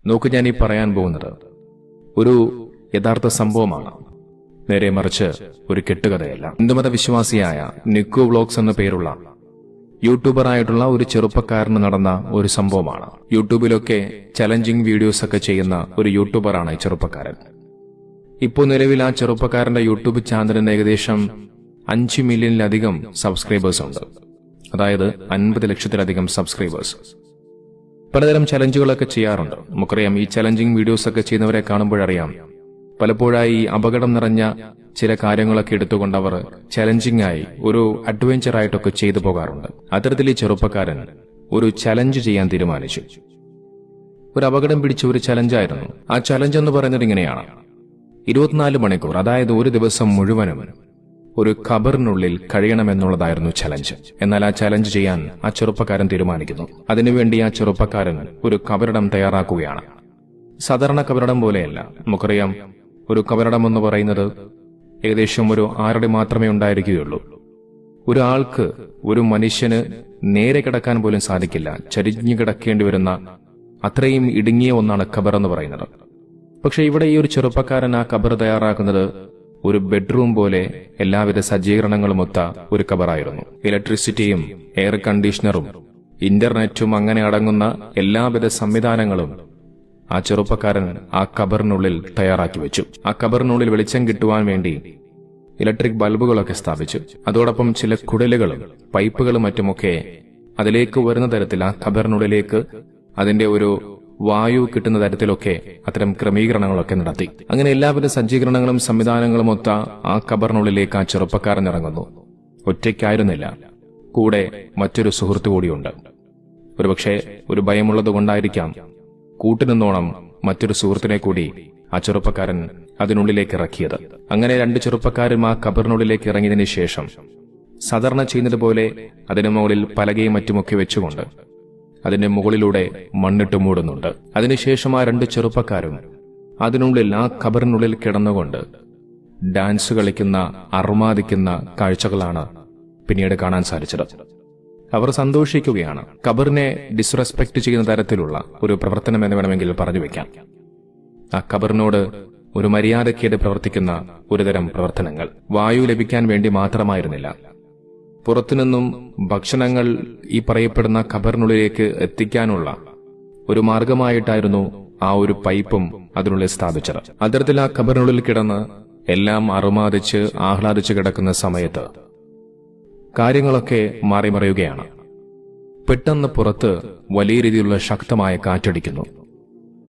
നോക്ക്, ഞാൻ ഈ പറയാൻ പോകുന്നത് ഒരു യഥാർത്ഥ സംഭവമാണ്, നേരെ മറിച്ച് ഒരു കെട്ടുകഥയല്ല. ഹിന്ദുമത വിശ്വാസിയായ നിക്കു വ്ലോഗ്സ് എന്ന പേരുള്ള യൂട്യൂബറായിട്ടുള്ള ഒരു ചെറുപ്പക്കാരന് നടന്ന ഒരു സംഭവമാണ്. യൂട്യൂബിലൊക്കെ ചലഞ്ചിങ് വീഡിയോസ് ഒക്കെ ചെയ്യുന്ന ഒരു യൂട്യൂബറാണ് ഈ ചെറുപ്പക്കാരൻ. ഇപ്പോൾ നിലവിൽ ആ ചെറുപ്പക്കാരന്റെ യൂട്യൂബ് ചാനലിന് ഏകദേശം 5 മില്യണിലധികം സബ്സ്ക്രൈബേഴ്സ് ഉണ്ട്. അതായത് 50 ലക്ഷത്തിലധികം സബ്സ്ക്രൈബേഴ്സ്. പലതരം ചലഞ്ചുകളൊക്കെ ചെയ്യാറുണ്ട്. നമുക്കറിയാം, ഈ ചലഞ്ചിങ് വീഡിയോസ് ഒക്കെ ചെയ്യുന്നവരെ കാണുമ്പോഴറിയാം, പലപ്പോഴായി അപകടം നിറഞ്ഞ ചില കാര്യങ്ങളൊക്കെ എടുത്തുകൊണ്ട് അവർ ചലഞ്ചിങ് ആയി ഒരു അഡ്വഞ്ചർ ആയിട്ടൊക്കെ ചെയ്തു പോകാറുണ്ട്. അത്തരത്തിൽ ഈ ചെറുപ്പക്കാരൻ ഒരു ചലഞ്ച് ചെയ്യാൻ തീരുമാനിച്ചു. ഒരു അപകടം പിടിച്ച ഒരു ചലഞ്ചായിരുന്നു. ആ ചലഞ്ച് എന്ന് പറയുന്നത് ഇങ്ങനെയാണ്: 24 മണിക്കൂർ, അതായത് ഒരു ദിവസം മുഴുവനും ഒരു ഖബറിനുള്ളിൽ കഴിയണമെന്നുള്ളതായിരുന്നു ചലഞ്ച്. എന്നാൽ ആ ചലഞ്ച് ചെയ്യാൻ ആ ചെറുപ്പക്കാരൻ തീരുമാനിക്കുന്നു. അതിനുവേണ്ടി ആ ചെറുപ്പക്കാരൻ ഒരു കബറിടം തയ്യാറാക്കുകയാണ്. സാധാരണ കബറിടം പോലെയല്ല. നമുക്കറിയാം, ഒരു കബറിടം എന്ന് പറയുന്നത് ഏകദേശം ഒരു 6 അടി മാത്രമേ ഉണ്ടായിരിക്കുകയുള്ളൂ. ഒരാൾക്ക്, ഒരു മനുഷ്യന് നേരെ കിടക്കാൻ പോലും സാധിക്കില്ല. ചരിഞ്ഞു കിടക്കേണ്ടി വരുന്ന അത്രയും ഇടുങ്ങിയ ഒന്നാണ് ഖബർ എന്ന് പറയുന്നത്. പക്ഷെ ഇവിടെ ഈ ഒരു ചെറുപ്പക്കാരൻ ആ ഖബർ തയ്യാറാക്കുന്നത് ഒരു ബെഡ്റൂം പോലെ എല്ലാവിധ സജ്ജീകരണങ്ങളും ഒത്ത ഒരു ഖബറായിരുന്നു. ഇലക്ട്രിസിറ്റിയും എയർ കണ്ടീഷണറും ഇന്റർനെറ്റും അങ്ങനെ അടങ്ങുന്ന എല്ലാവിധ സംവിധാനങ്ങളും ആ ചെറുപ്പക്കാരൻ ആ ഖബറിനുള്ളിൽ തയ്യാറാക്കി വെച്ചു. ആ ഖബറിനുള്ളിൽ വെളിച്ചം കിട്ടുവാൻ വേണ്ടി ഇലക്ട്രിക് ബൾബുകളൊക്കെ സ്ഥാപിച്ചു. അതോടൊപ്പം ചില കുടലുകളും പൈപ്പുകളും മറ്റുമൊക്കെ അതിലേക്ക് വരുന്ന തരത്തിൽ ആ ഖബറിനുള്ളിലേക്ക് അതിന്റെ ഒരു വായു കിട്ടുന്ന തരത്തിലൊക്കെ അത്തരം ക്രമീകരണങ്ങളൊക്കെ നടത്തി. അങ്ങനെ എല്ലാവിധ സജ്ജീകരണങ്ങളും സംവിധാനങ്ങളും ഒത്ത ആ ഖബറിനുള്ളിലേക്ക് ആ ചെറുപ്പക്കാരൻ ഇറങ്ങുന്നു. ഒറ്റയ്ക്കായിരുന്നില്ല, കൂടെ മറ്റൊരു സുഹൃത്തു കൂടിയുണ്ട്. ഒരുപക്ഷെ ഒരു ഭയമുള്ളത് കൊണ്ടായിരിക്കാം കൂട്ടുനിന്നോണം മറ്റൊരു സുഹൃത്തിനെ കൂടി ആ ചെറുപ്പക്കാരൻ അതിനുള്ളിലേക്ക് ഇറക്കിയത്. അങ്ങനെ 2 ചെറുപ്പക്കാരും ആ ഖബറിനുള്ളിലേക്ക് ഇറങ്ങിയതിനു ശേഷം സാധാരണ ചെയ്യുന്നത് പോലെ അതിനു മുകളിൽ പലകയും മറ്റുമൊക്കെ വെച്ചുകൊണ്ട് അതിന്റെ മുകളിലൂടെ മണ്ണിട്ട് മൂടുന്നുണ്ട്. അതിനുശേഷം ആ 2 ചെറുപ്പക്കാരും അതിനുള്ളിൽ, ആ ഖബറിനുള്ളിൽ കിടന്നുകൊണ്ട് ഡാൻസ് കളിക്കുന്ന, അർമാദിക്കുന്ന കാഴ്ചകളാണ് പിന്നീട് കാണാൻ സാധിച്ചത്. അവർ സന്തോഷിക്കുകയാണ്. ഖബറിനെ ഡിസ്റെസ്പെക്ട് ചെയ്യുന്ന തരത്തിലുള്ള ഒരു പ്രവർത്തനം എന്ന് വേണമെങ്കിൽ പറഞ്ഞു വെക്കാം. ആ ഖബറിനോട് ഒരു മര്യാദയ്ക്കേട് പ്രവർത്തിക്കുന്ന ഒരുതരം പ്രവർത്തനങ്ങൾ. വായു ലഭിക്കാൻ വേണ്ടി മാത്രമായിരുന്നില്ല, പുറത്തുനിന്നും ഭക്ഷണങ്ങൾ ഈ പറയപ്പെടുന്ന ഖബറിനുള്ളിലേക്ക് എത്തിക്കാനുള്ള ഒരു മാർഗമായിട്ടായിരുന്നു ആ ഒരു പൈപ്പും അതിനുള്ളിൽ സ്ഥാപിച്ചത്. അത്തരത്തിൽ ആ ഖബറിനുള്ളിൽ കിടന്ന് എല്ലാം അറുമാദിച്ച് ആഹ്ലാദിച്ച് കിടക്കുന്ന സമയത്ത് കാര്യങ്ങളൊക്കെ മാറിമറിയുകയാണ്. പെട്ടെന്ന് പുറത്ത് വലിയ രീതിയിലുള്ള ശക്തമായ കാറ്റടിക്കുന്നു.